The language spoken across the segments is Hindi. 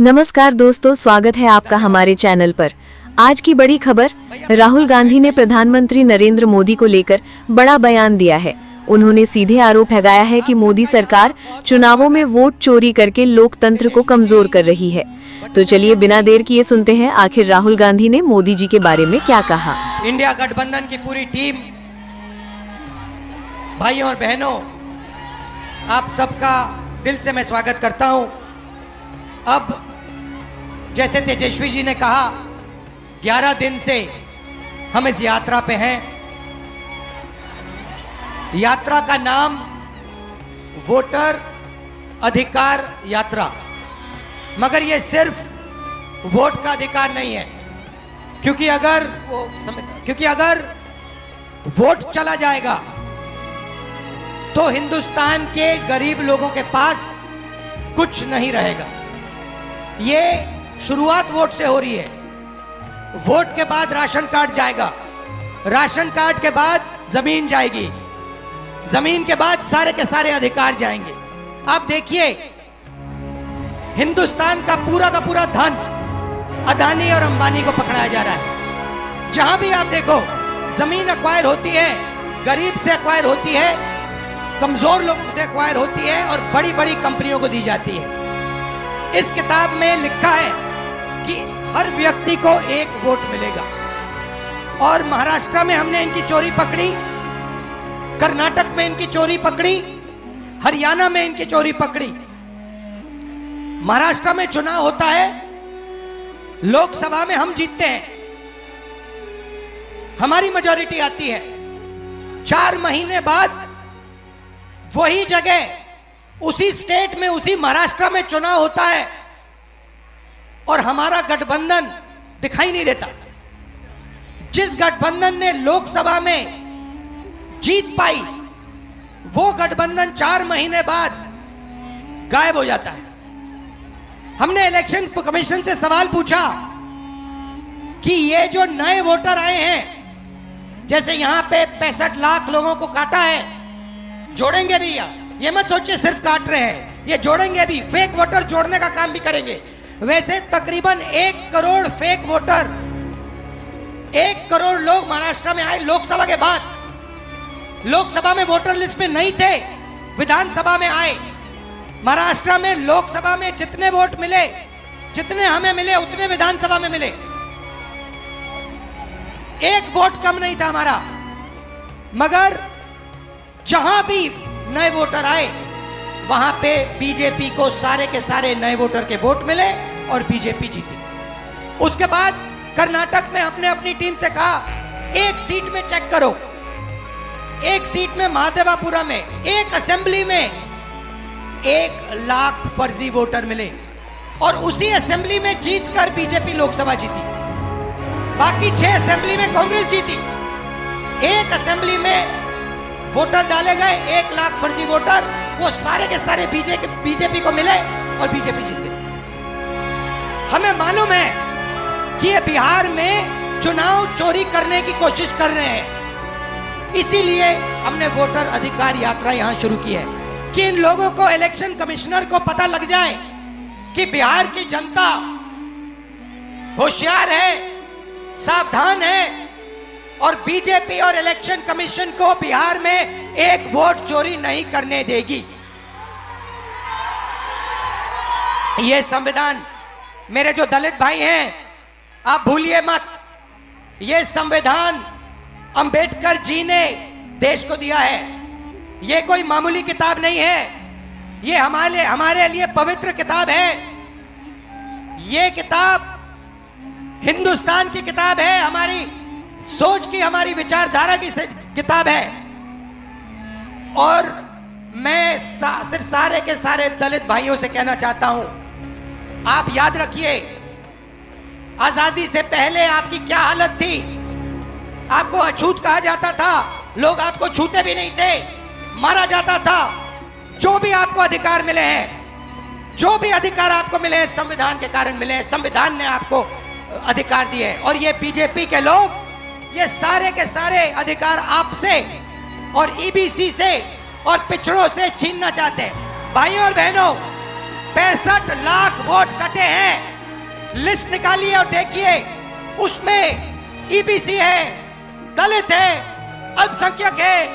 नमस्कार दोस्तों, स्वागत है आपका हमारे चैनल पर। आज की बड़ी खबर, राहुल गांधी ने प्रधानमंत्री नरेंद्र मोदी को लेकर बड़ा बयान दिया है। उन्होंने सीधे आरोप लगाया है कि मोदी सरकार चुनावों में वोट चोरी करके लोकतंत्र को कमजोर कर रही है। तो चलिए बिना देर किए सुनते हैं आखिर राहुल गांधी ने मोदी जी के बारे में क्या कहा। इंडिया गठबंधन की पूरी टीम, भाइयों और बहनों, आप सबका दिल से मैं स्वागत करता हूं। अब जैसे तेजस्वी जी ने कहा, 11 दिन से हम इस यात्रा पे हैं। यात्रा का नाम वोटर अधिकार यात्रा, मगर यह सिर्फ वोट का अधिकार नहीं है, क्योंकि अगर वोट चला जाएगा तो हिंदुस्तान के गरीब लोगों के पास कुछ नहीं रहेगा। ये शुरुआत वोट से हो रही है। वोट के बाद राशन कार्ड जाएगा, राशन कार्ड के बाद जमीन जाएगी, जमीन के बाद सारे के सारे अधिकार जाएंगे। आप देखिए, हिंदुस्तान का पूरा धन अदानी और अंबानी को पकड़ाया जा रहा है। जहां भी आप देखो, जमीन एक्वायर होती है, गरीब से एक्वायर होती है, कमजोर लोगों से एक्वायर होती है और बड़ी बड़ी कंपनियों को दी जाती है। इस किताब में लिखा है कि हर व्यक्ति को एक वोट मिलेगा। और महाराष्ट्र में हमने इनकी चोरी पकड़ी, कर्नाटक में इनकी चोरी पकड़ी, हरियाणा में इनकी चोरी पकड़ी। महाराष्ट्र में चुनाव होता है, लोकसभा में हम जीतते हैं, हमारी मेजॉरिटी आती है। 4 महीने बाद वही जगह, उसी स्टेट में, उसी महाराष्ट्र में चुनाव होता है और हमारा गठबंधन दिखाई नहीं देता। जिस गठबंधन ने लोकसभा में जीत पाई, वो गठबंधन 4 महीने बाद गायब हो जाता है। हमने इलेक्शन कमीशन से सवाल पूछा कि ये जो नए वोटर आए हैं, जैसे यहां पे 65 लाख लोगों को काटा है, जोड़ेंगे भी या ये मत सोचिए सिर्फ काट रहे हैं, ये जोड़ेंगे भी, फेक वोटर जोड़ने का काम भी करेंगे। वैसे तकरीबन 1 करोड़ फेक वोटर, 1 करोड़ लोग महाराष्ट्र में आए लोकसभा के बाद। लोकसभा में वोटर लिस्ट में नहीं थे, विधानसभा में आए। महाराष्ट्र में लोकसभा में जितने वोट मिले, जितने हमें मिले, उतने विधानसभा में मिले। 1 वोट कम नहीं था हमारा। मगर जहां भी नए वोटर आए, वहां पे बीजेपी को सारे के सारे नए वोटर के वोट मिले और बीजेपी जीती। उसके बाद कर्नाटक में हमने अपनी टीम से कहा, 1 सीट में चेक करो, 1 सीट में महादेवापुरा में, 1 असेंबली में 1 लाख फर्जी वोटर मिले और उसी असेंबली में जीतकर बीजेपी लोकसभा जीती। बाकी 6 असेंबली में कांग्रेस जीती। 1 असेंबली में वोटर डाले गए, 1 लाख फर्जी वोटर, वो सारे के सारे बीजेपी को मिले और बीजेपी जीत गई। हमें मालूम है कि ये बिहार में चुनाव चोरी करने की कोशिश कर रहे हैं। इसीलिए हमने वोटर अधिकार यात्रा यहां शुरू की है कि इन लोगों को, इलेक्शन कमिश्नर को पता लग जाए कि बिहार की जनता होशियार है, सावधान है और बीजेपी और इलेक्शन कमीशन को बिहार में 1 वोट चोरी नहीं करने देगी। यह संविधान, मेरे जो दलित भाई हैं, आप भूलिए मत, यह संविधान अंबेडकर जी ने देश को दिया है। यह कोई मामूली किताब नहीं है, यह हमारे लिए पवित्र किताब है। यह किताब हिंदुस्तान की किताब है, हमारी सोच की, हमारी विचारधारा की किताब है। और मैं सिर्फ सारे के सारे दलित भाइयों से कहना चाहता हूं, आप याद रखिए, आजादी से पहले आपकी क्या हालत थी। आपको अछूत कहा जाता था, लोग आपको छूते भी नहीं थे, मारा जाता था। जो भी आपको अधिकार मिले हैं, जो भी अधिकार आपको मिले हैं, संविधान के कारण मिले हैं। संविधान ने आपको अधिकार दिए हैं और ये बीजेपी के लोग ये सारे के सारे अधिकार आपसे और ईबीसी से और पिछड़ों से छीनना चाहते हैं। भाइयों और बहनों, 65 लाख वोट कटे हैं। लिस्ट निकालिए और देखिए, उसमें ईबीसी है, दलित है, अल्पसंख्यक है,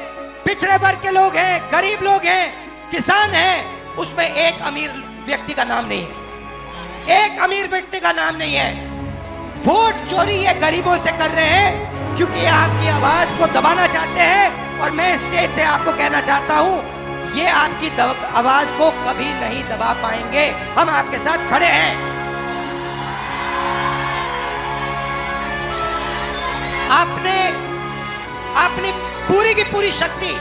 पिछड़े वर्ग के लोग हैं, गरीब लोग हैं, किसान हैं। उसमें एक अमीर व्यक्ति का नाम नहीं है, एक अमीर व्यक्ति का नाम नहीं है। वोट चोरी ये गरीबों से कर रहे हैं क्योंकि ये आपकी आवाज को दबाना चाहते हैं। और मैं स्टेज से आपको कहना चाहता हूं, ये आपकी आवाज को कभी नहीं दबा पाएंगे। हम आपके साथ खड़े हैं। आपने अपनी पूरी की पूरी शक्ति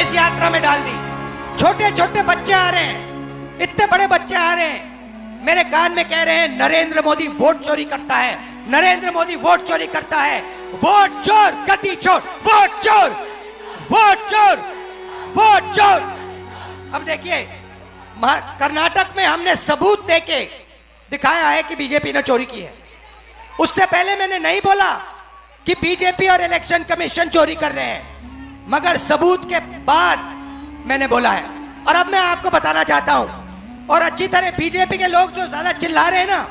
इस यात्रा में डाल दी। छोटे छोटे बच्चे आ रहे हैं, इतने बड़े बच्चे आ रहे हैं, मेरे कान में कह रहे हैं नरेंद्र मोदी वोट चोरी करता है, नरेंद्र मोदी वोट चोरी करता है। वोट चोर, गद्दी चोर, वोट चोर, वोट चोर, वोट चोर। अब देखिए, कर्नाटक में हमने सबूत देके दिखाया है कि बीजेपी ने चोरी की है। उससे पहले मैंने नहीं बोला कि बीजेपी और इलेक्शन कमीशन चोरी कर रहे हैं, मगर सबूत के बाद मैंने बोला है। और अब मैं आपको बताना चाहता हूं, और अच्छी तरह बीजेपी के लोग जो ज्यादा चिल्ला रहे हैं ना,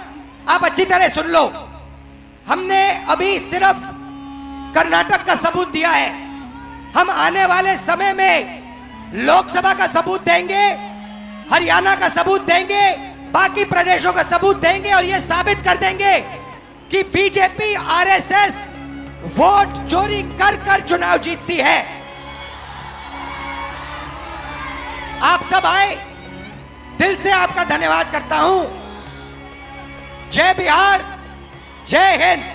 आप अच्छी तरह सुन लो। हमने अभी सिर्फ कर्नाटक का सबूत दिया है, हम आने वाले समय में लोकसभा का सबूत देंगे, हरियाणा का सबूत देंगे, बाकी प्रदेशों का सबूत देंगे और यह साबित कर देंगे कि बीजेपी आरएसएस वोट चोरी कर कर चुनाव जीतती है। आप सब आए, दिल से आपका धन्यवाद करता हूं। जय बिहार, जय हिंद।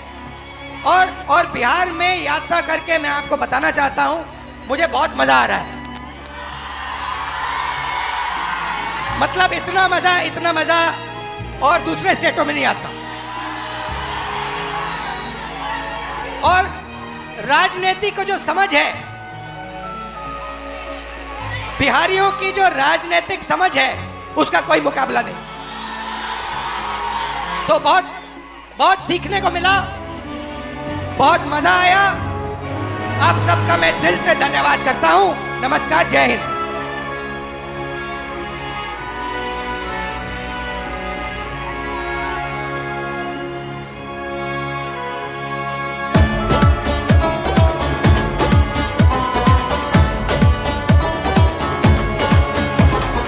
और बिहार में यात्रा करके मैं आपको बताना चाहता हूं, मुझे बहुत मजा आ रहा है। मतलब इतना मजा और दूसरे स्टेटों में नहीं आता। और राजनीति को जो समझ है, बिहारियों की जो राजनीतिक समझ है, उसका कोई मुकाबला नहीं। तो बहुत सीखने को मिला, बहुत मजा आया। आप सबका मैं दिल से धन्यवाद करता हूं। नमस्कार, जय हिंद।